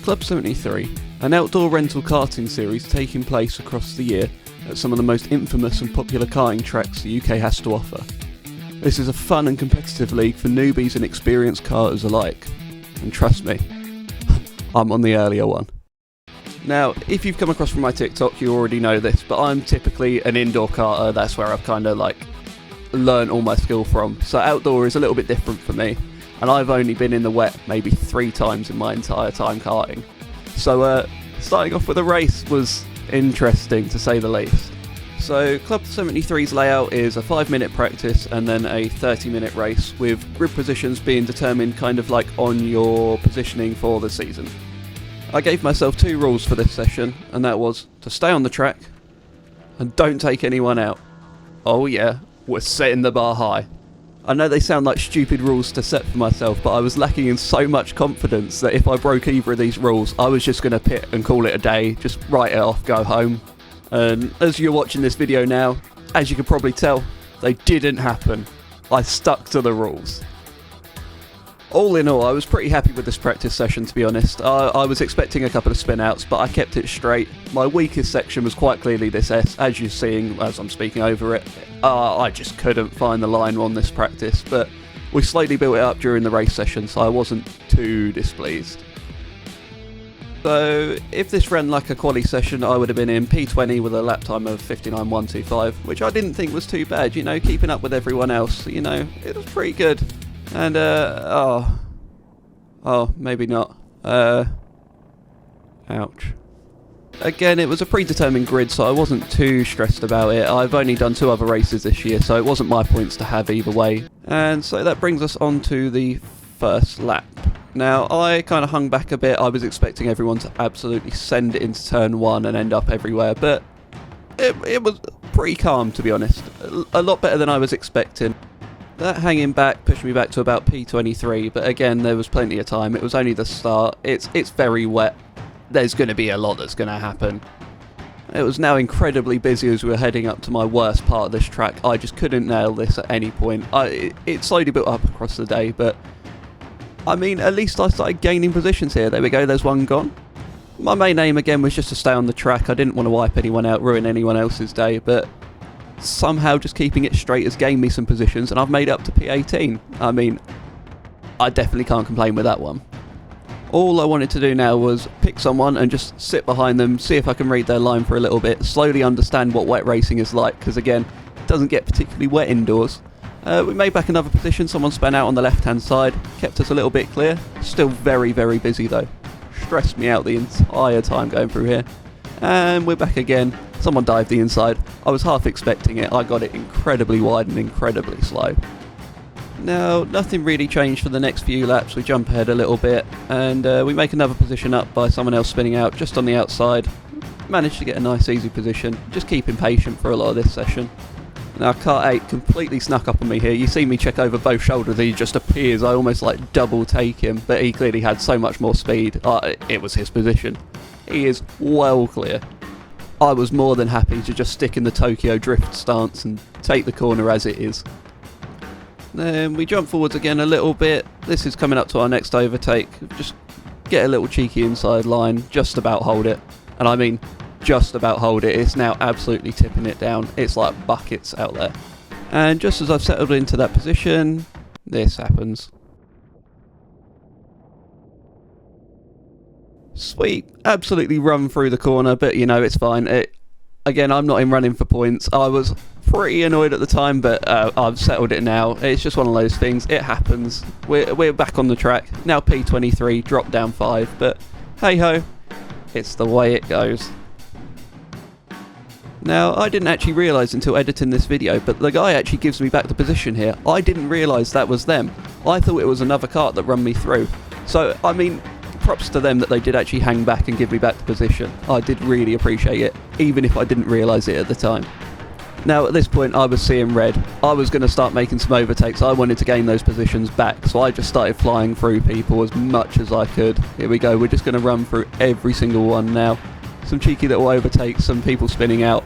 Club 73, an outdoor rental karting series taking place across the year at some of the most infamous and popular karting tracks the UK has to offer. This is a fun and competitive league for newbies and experienced karters alike. And trust me, I'm on the earlier one. Now, if you've come across from my TikTok, you already know this, but I'm typically an indoor karter. That's where I've kind of learned all my skill from. So outdoor is a little bit different for me, and I've only been in the wet maybe 3 times in my entire time karting. So starting off with a race was interesting, to say the least. So Club 73's layout is a 5-minute practice and then a 30-minute race, with grid positions being determined kind of like on your positioning for the season. I gave myself 2 rules for this session, and that was to stay on the track and don't take anyone out. Oh yeah, we're setting the bar high. I know they sound like stupid rules to set for myself, but I was lacking in so much confidence that if I broke either of these rules, I was just going to pit and call it a day, just write it off, go home. And as you're watching this video now, as you can probably tell, they didn't happen. I stuck to the rules. All in all, I was pretty happy with this practice session, to be honest. I was expecting a couple of spin outs, but I kept it straight. My weakest section was quite clearly this S, as you're seeing as I'm speaking over it. I just couldn't find the line on this practice, but we slowly built it up during the race session, so I wasn't too displeased. So if this ran like a quali session, I would have been in P20 with a lap time of 59.125, which I didn't think was too bad, you know, keeping up with everyone else, you know, it was pretty good. And, maybe not. Ouch. Again, it was a predetermined grid, so I wasn't too stressed about it. I've only done 2 other races this year, so it wasn't my points to have either way. And so that brings us on to the first lap. Now, I kind of hung back a bit. I was expecting everyone to absolutely send it into turn 1 and end up everywhere, but it was pretty calm, to be honest. A lot better than I was expecting. That hanging back pushed me back to about P23, but again, there was plenty of time. It was only the start. It's very wet. There's going to be a lot that's going to happen. It was now incredibly busy as we were heading up to my worst part of this track. I just couldn't nail this at any point. It slowly built up across the day, but I mean, at least I started gaining positions here. There we go, there's one gone. My main aim again was just to stay on the track. I didn't want to wipe anyone out, ruin anyone else's day, but somehow just keeping it straight has gained me some positions, and I've made it up to P18. I mean, I definitely can't complain with that one. All I wanted to do now was pick someone and just sit behind them, see if I can read their line for a little bit, slowly understand what wet racing is like, because again, it doesn't get particularly wet indoors. We made back another position, someone spun out on the left hand side, kept us a little bit clear, still very busy though. Stressed me out the entire time going through here. And we're back again. Someone dived the inside. I was half expecting it. I got it incredibly wide and incredibly slow. Now, nothing really changed for the next few laps. We jump ahead a little bit and we make another position up by someone else spinning out just on the outside. Managed to get a nice easy position. Just keeping patient for a lot of this session. Now, Kart 8 completely snuck up on me here. You see me check over both shoulders. He just appears. I almost double take him, but he clearly had so much more speed. It was his position. He is well clear. I was more than happy to just stick in the Tokyo drift stance and take the corner as it is. Then we jump forwards again a little bit. This is coming up to our next overtake. Just get a little cheeky inside line, just about hold it. And I mean, just about hold it. It's now absolutely tipping it down. It's like buckets out there. And just as I've settled into that position, this happens. Sweet, absolutely run through the corner, but you know, it's fine. Again, I'm not in running for points. I was pretty annoyed at the time, but I've settled it now. It's just one of those things. It happens. We're back on the track. Now P23, drop down 5, but hey ho, it's the way it goes. Now, I didn't actually realise until editing this video, but the guy actually gives me back the position here. I didn't realise that was them. I thought it was another kart that run me through. So, I mean, props to them that they did actually hang back and give me back the position. I did really appreciate it, even if I didn't realise it at the time. Now, at this point, I was seeing red. I was going to start making some overtakes. I wanted to gain those positions back, so I just started flying through people as much as I could. Here we go. We're just going to run through every single one now. Some cheeky little overtakes, some people spinning out.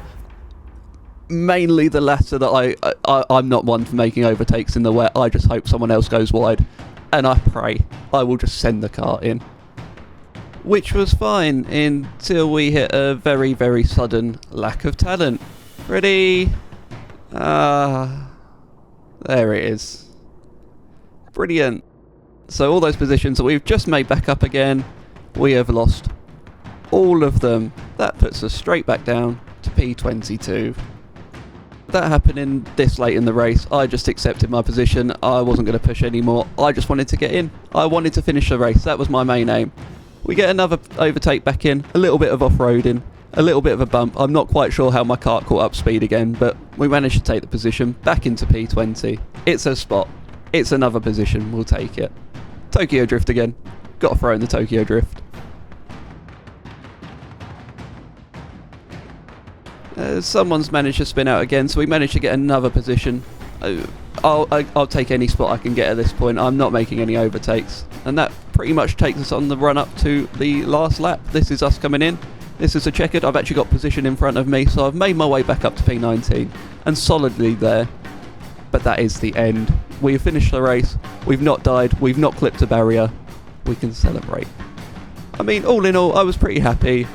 Mainly the latter, that I'm not one for making overtakes in the wet. I just hope someone else goes wide. And I pray I will just send the kart in. which was fine until we hit a very, very sudden lack of talent. Ready? There it is. Brilliant. So all those positions that we've just made back up again, we have lost all of them. That puts us straight back down to P22. That happening this late in the race, I just accepted my position. I wasn't going to push anymore. I just wanted to get in. I wanted to finish the race. That was my main aim. We get another overtake back in, a little bit of off-roading, a little bit of a bump. I'm not quite sure how my kart caught up speed again, but we managed to take the position back into P20. It's a spot. It's another position. We'll take it. Tokyo Drift again. Got to throw in the Tokyo Drift. Someone's managed to spin out again, so we managed to get another position. I'll take any spot I can get at this point. I'm not making any overtakes. And that pretty much takes us on the run up to the last lap. This is us coming in. This is a checkered. I've actually got position in front of me, so I've made my way back up to P19 and solidly there. But that is the end. We've finished the race. We've not died. We've not clipped a barrier. We can celebrate. I mean, all in all, I was pretty happy.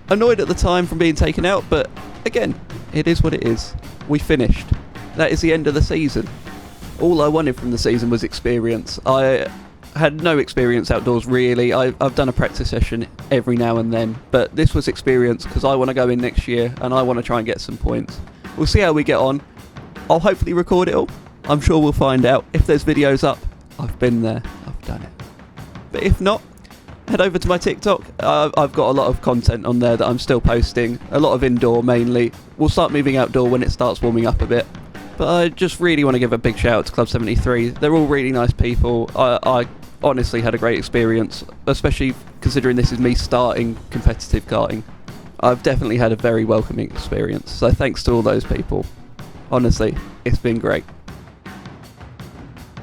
Annoyed at the time from being taken out, but again, it is what it is. We finished. That is the end of the season. All I wanted from the season was experience. I had no experience outdoors really. I've done a practice session every now and then, but this was experience because I want to go in next year and I want to try and get some points. We'll see how we get on. I'll hopefully record it all. I'm sure we'll find out. If there's videos up, I've been there, I've done it. But if not, head over to my TikTok. I've got a lot of content on there that I'm still posting. A lot of indoor mainly. We'll start moving outdoor when it starts warming up a bit. But I just really want to give a big shout out to Club 73. They're all really nice people. I honestly had a great experience, especially considering this is me starting competitive karting. I've definitely had a very welcoming experience. So thanks to all those people. Honestly, it's been great.